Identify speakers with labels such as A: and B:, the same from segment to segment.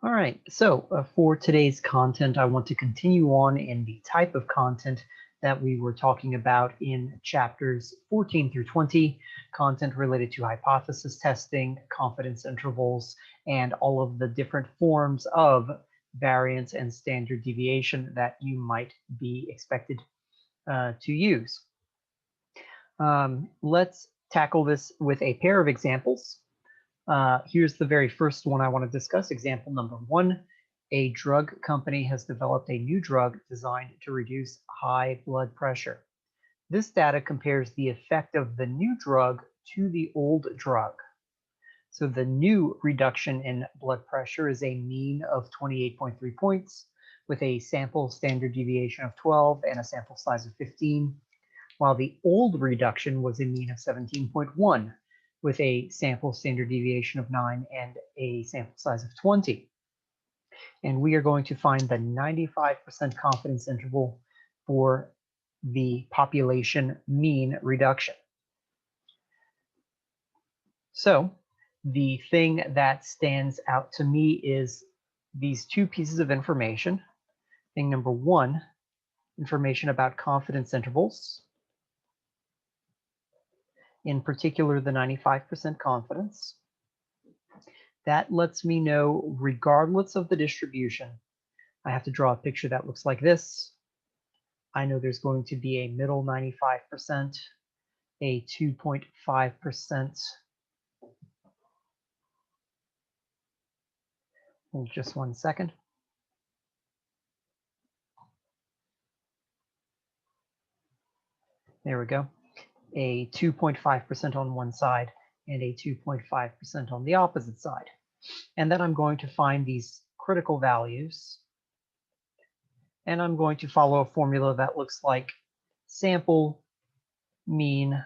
A: All right, so for today's content, I want to continue on in the type of content that we were talking about in chapters 14 through 20, content related to hypothesis testing, confidence intervals, and all of the different forms of variance and standard deviation that you might be expected to use. Let's tackle this with a pair of examples. Here's the very first one I want to discuss. Example number 1. A drug company has developed a new drug designed to reduce high blood pressure. This data compares the effect of the new drug to the old drug. So the new reduction in blood pressure is a mean of 28.3 points with a sample standard deviation of 12 and a sample size of 15, while the old reduction was a mean of 17.1 with a sample standard deviation of 9 and a sample size of 20. And we are going to find the 95% confidence interval for the population mean reduction. So the thing that stands out to me is these two pieces of information. Thing number 1, information about confidence intervals, in particular the 95% confidence. That lets me know, regardless of the distribution, I have to draw a picture that looks like this. I know there's going to be a middle 95%, a 2.5%. Hold just one second. There we go. A 2.5% on one side and a 2.5% on the opposite side. And then I'm going to find these critical values. And I'm going to follow a formula that looks like sample, mean,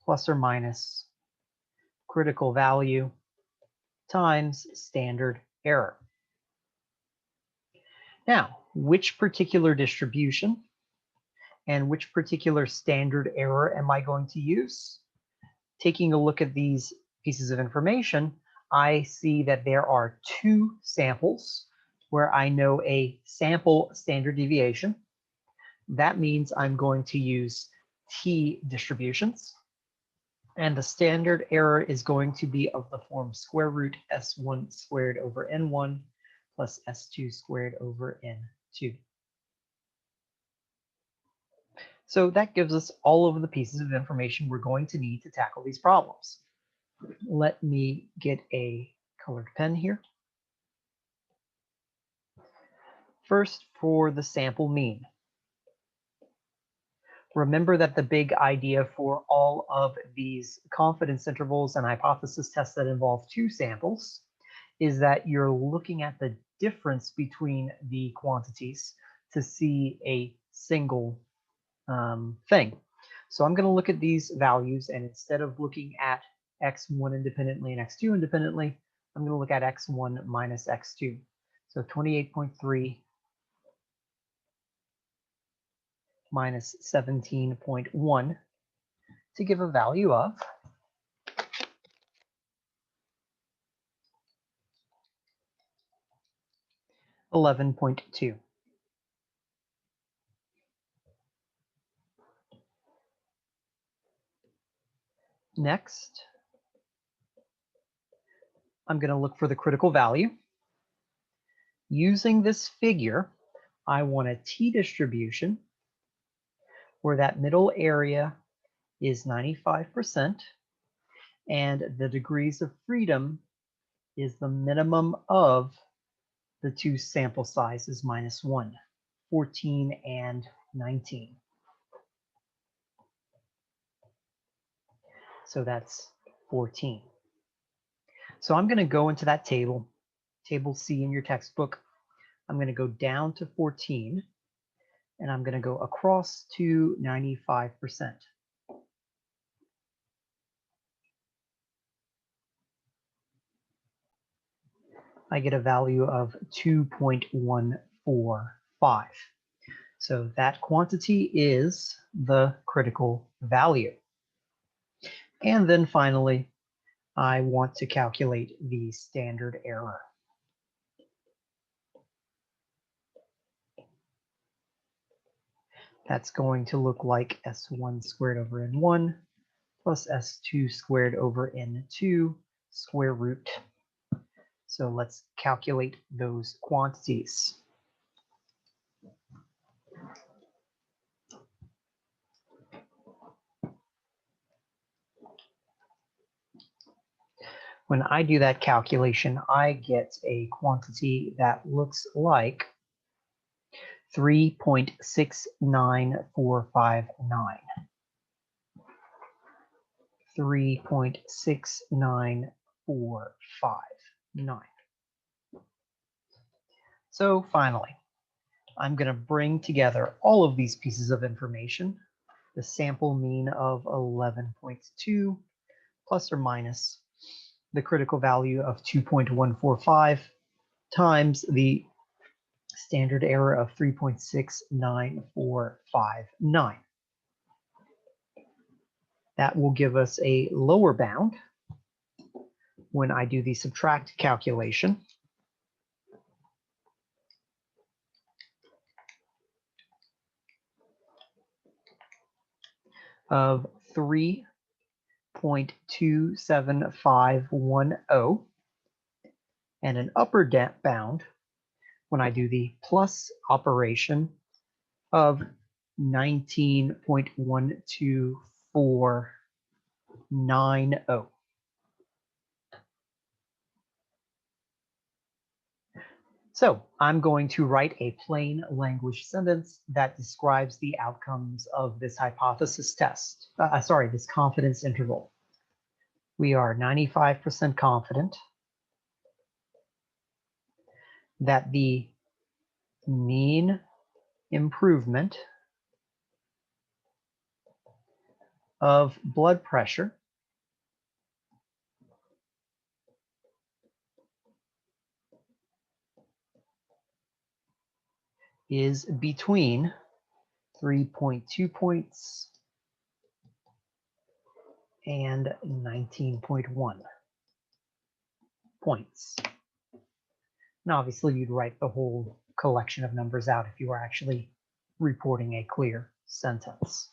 A: plus or minus critical value times standard error. Now, which particular distribution and which particular standard error am I going to use? Taking a look at these pieces of information, I see that there are two samples where I know a sample standard deviation. That means I'm going to use t distributions. And the standard error is going to be of the form square root s1 squared over n1 plus s2 squared over n2. So that gives us all of the pieces of information we're going to need to tackle these problems. Let me get a colored pen here. First, for the sample mean. Remember that the big idea for all of these confidence intervals and hypothesis tests that involve two samples is that you're looking at the difference between the quantities to see a single thing. So I'm going to look at these values, and instead of looking at x1 independently and x2 independently, I'm going to look at x1 minus x2. So 28.3 minus 17.1 to give a value of 11.2. Next, I'm going to look for the critical value. Using this figure, I want a t distribution where that middle area is 95% and the degrees of freedom is the minimum of the two sample sizes minus 1, 14 and 19. So that's 14. So I'm going to go into that table, table C in your textbook. I'm going to go down to 14, and I'm going to go across to 95%. I get a value of 2.145. So that quantity is the critical value. And then finally, I want to calculate the standard error. That's going to look like S1 squared over N1 plus S2 squared over N2 square root. So let's calculate those quantities. When I do that calculation, I get a quantity that looks like 3.69459. 3.69459. So finally, I'm going to bring together all of these pieces of information, the sample mean of 11.2 plus or minus the critical value of 2.145 times the standard error of 3.69459. That will give us a lower bound when I do the subtract calculation of 3.27510 and an upper bound when I do the plus operation of 19.12490. So I'm going to write a plain language sentence that describes the outcomes of this hypothesis test. This confidence interval. We are 95% confident that the mean improvement of blood pressure is between 3.2 points and 19.1 points. And obviously you'd write the whole collection of numbers out if you were actually reporting a clear sentence.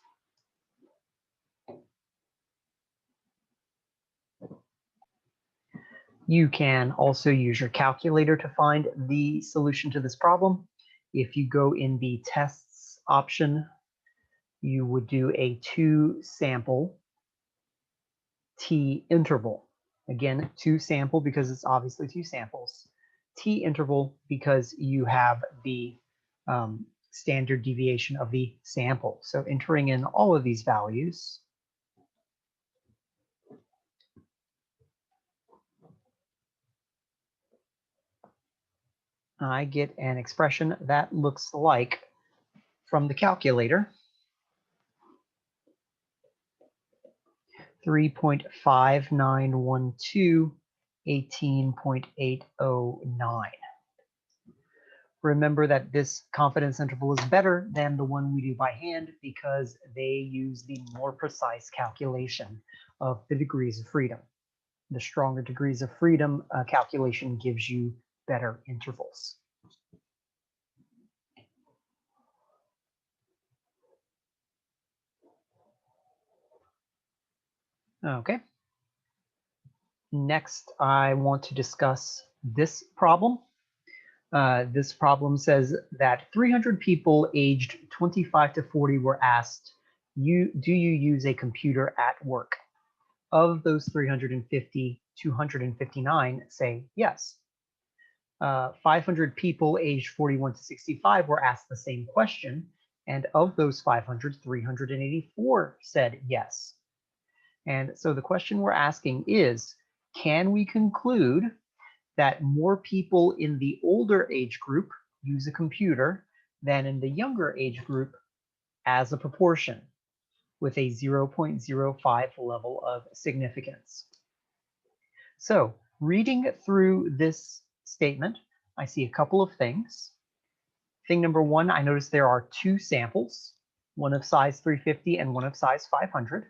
A: You can also use your calculator to find the solution to this problem. If you go in the tests option, you would do a 2-sample T interval. Again, 2-sample because it's obviously 2 samples. T interval because you have the standard deviation of the sample. So entering in all of these values, I get an expression that looks like, from the calculator, 3.5912, 18.809. Remember that this confidence interval is better than the one we do by hand because they use the more precise calculation of the degrees of freedom. The stronger degrees of freedom calculation gives you better intervals. Okay. Next, I want to discuss this problem. This problem says that 300 people aged 25 to 40 were asked, do you use a computer at work? Of those 350, 259 say yes. 500 people aged 41 to 65 were asked the same question, and of those 500, 384 said yes. And so the question we're asking is, can we conclude that more people in the older age group use a computer than in the younger age group as a proportion, with a 0.05 level of significance? So reading through this statement, I see a couple of things. Thing number one, I notice there are 2 samples, one of size 350 and one of size 500.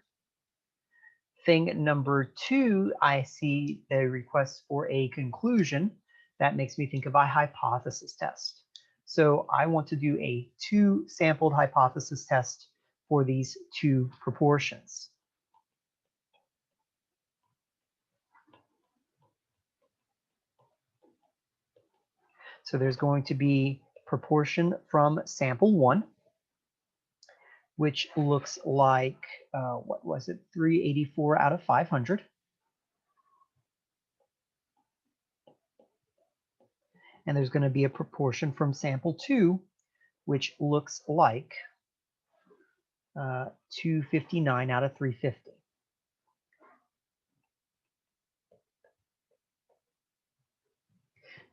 A: Thing number two, I see the request for a conclusion. That makes me think of a hypothesis test. So I want to do a two-sampled hypothesis test for these two proportions. So there's going to be proportion from sample 1, which looks like, what was it, 384 out of 500. And there's going to be a proportion from sample 2, which looks like 259 out of 350.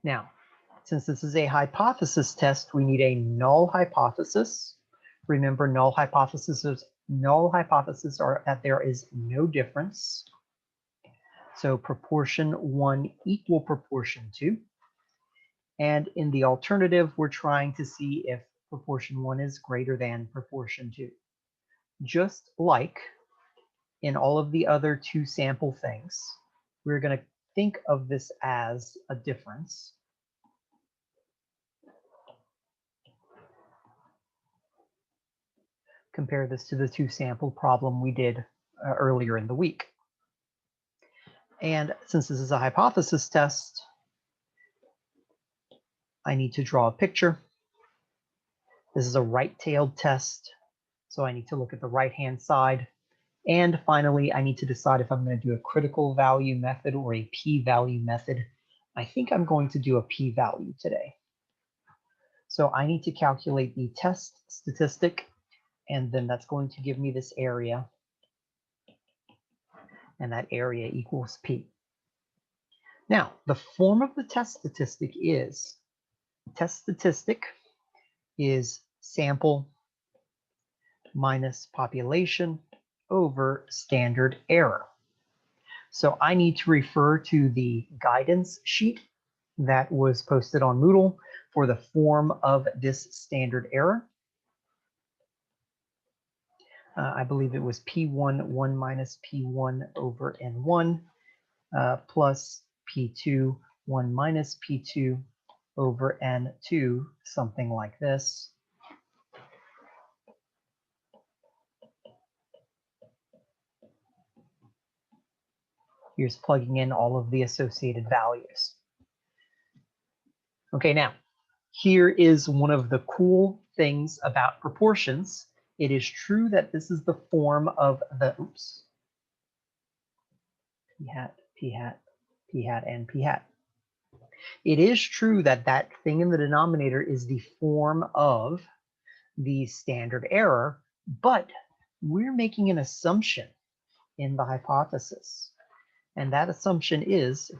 A: Now, since this is a hypothesis test, we need a null hypothesis. Remember, null hypotheses are that there is no difference. So proportion 1 equal proportion 2. And in the alternative, we're trying to see if proportion 1 is greater than proportion 2. Just like in all of the other two sample things, we're going to think of this as a difference. Compare this to the two sample problem we did earlier in the week. And since this is a hypothesis test, I need to draw a picture. This is a right-tailed test, so I need to look at the right-hand side. And finally, I need to decide if I'm going to do a critical value method or a p-value method. I think I'm going to do a p-value today. So I need to calculate the test statistic, and then that's going to give me this area. And that area equals p. Now, the form of the test statistic is sample minus population over standard error. So I need to refer to the guidance sheet that was posted on Moodle for the form of this standard error. I believe it was P1, 1 minus P1 over N1 plus P2, 1 minus P2 over N2, something like this. Here's plugging in all of the associated values. Okay, now, here is one of the cool things about proportions. It is true that this is the form of the, p hat, p hat, p hat, and p hat. It is true that that thing in the denominator is the form of the standard error, but we're making an assumption in the hypothesis. And that assumption is,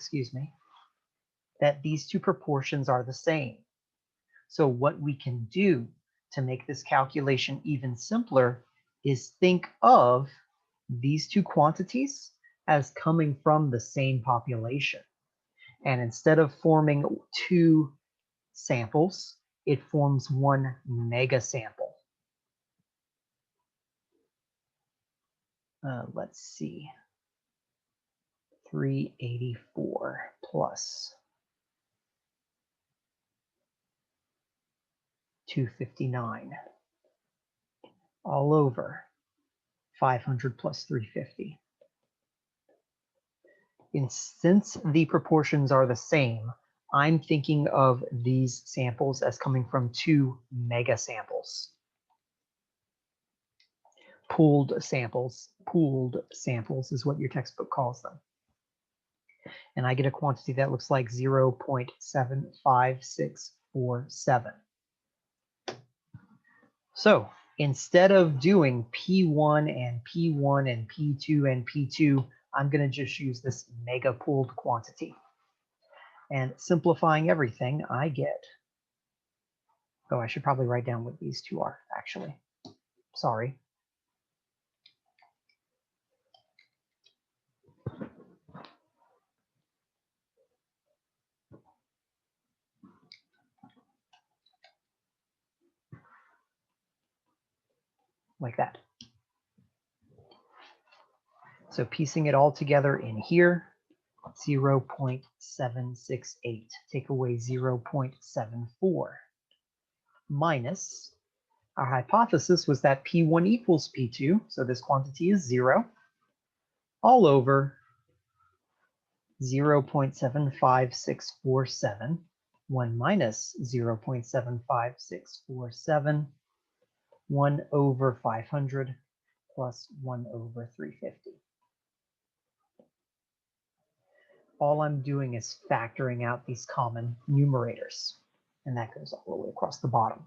A: that these two proportions are the same. So what we can do to make this calculation even simpler is think of these two quantities as coming from the same population. And instead of forming two samples, it forms one mega sample. Let's see. 384 plus 259 all over 500 plus 350. And since the proportions are the same, I'm thinking of these samples as coming from two mega samples. Pooled samples is what your textbook calls them. And I get a quantity that looks like 0.75647. So instead of doing P1 and P1 and P2 and P2, I'm going to just use this mega pooled quantity. And simplifying everything, I get, oh, I should probably write down what these two are, actually. Sorry. Like that. So piecing it all together in here, 0.768. Take away 0.74. minus, our hypothesis was that P1 equals P2, so this quantity is 0, all over 0.75647, 1 minus 0.75647, 1 over 500 plus 1 over 350. All I'm doing is factoring out these common numerators, and that goes all the way across the bottom.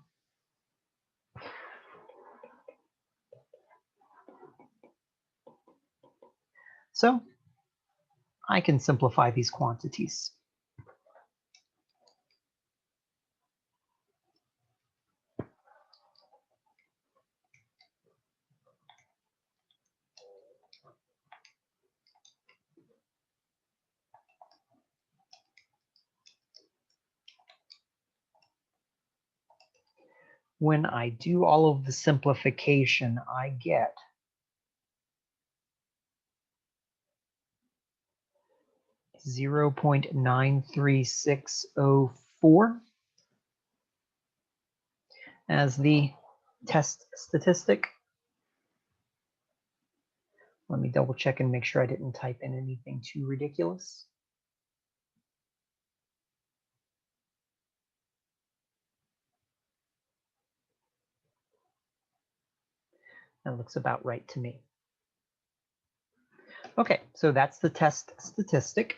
A: So I can simplify these quantities. When I do all of the simplification, I get 0.93604 as the test statistic. Let me double check and make sure I didn't type in anything too ridiculous. That looks about right to me. Okay, so that's the test statistic.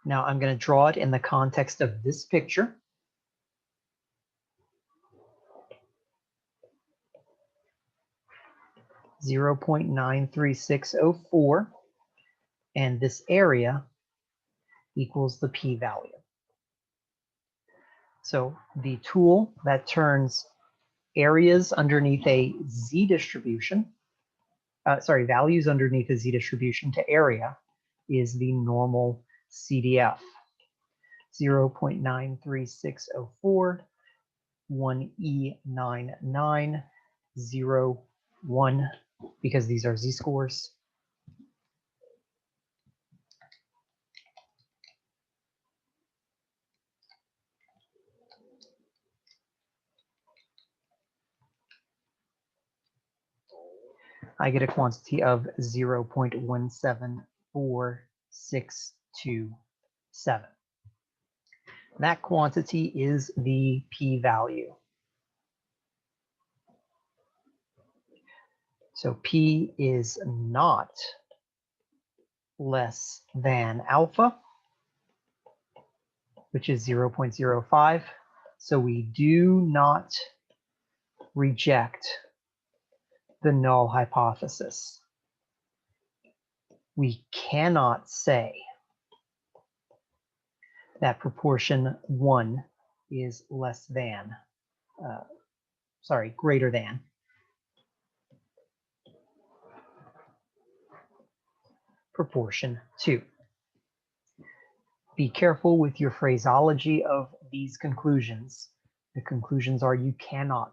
A: Now I'm going to draw it in the context of this picture. .93604, and this area equals the p-value. So the tool that turns areas underneath a z distribution, values underneath a z distribution to area is the normal CDF. 0.93604, 1E9901, because these are z-scores. I get a quantity of 0.17467. That quantity is the p-value. So p is not less than alpha, which is 0.05. So we do not reject the null hypothesis. We cannot say that proportion 1 is less than, greater than proportion 2. Be careful with your phraseology of these conclusions. The conclusions are you cannot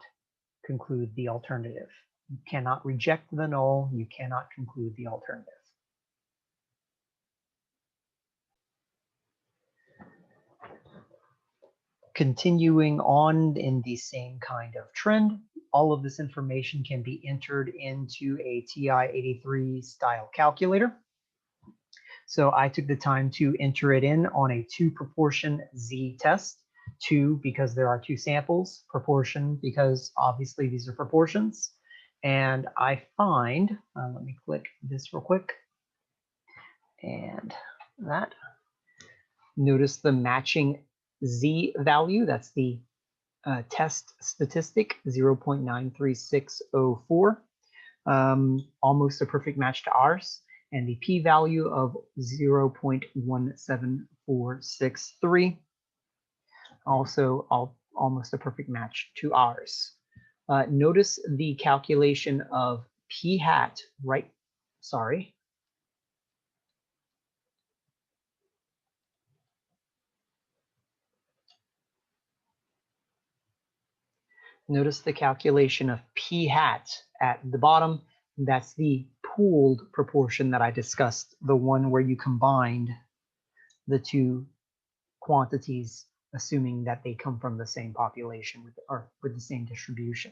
A: conclude the alternative. You cannot reject the null. You cannot conclude the alternative. Continuing on in the same kind of trend, all of this information can be entered into a TI-83 style calculator. So I took the time to enter it in on a 2-proportion z-test. 2 because there are 2 samples, proportion because obviously these are proportions. And I find, let me click this real quick, and that. Notice the matching z value, that's the test statistic, 0.93604, almost a perfect match to ours, and the p-value of 0.17463, also almost a perfect match to ours. Notice the calculation of p hat, right? Sorry. Notice the calculation of p hat at the bottom. That's the pooled proportion that I discussed, the one where you combined the 2 quantities assuming that they come from the same population or with the same distribution.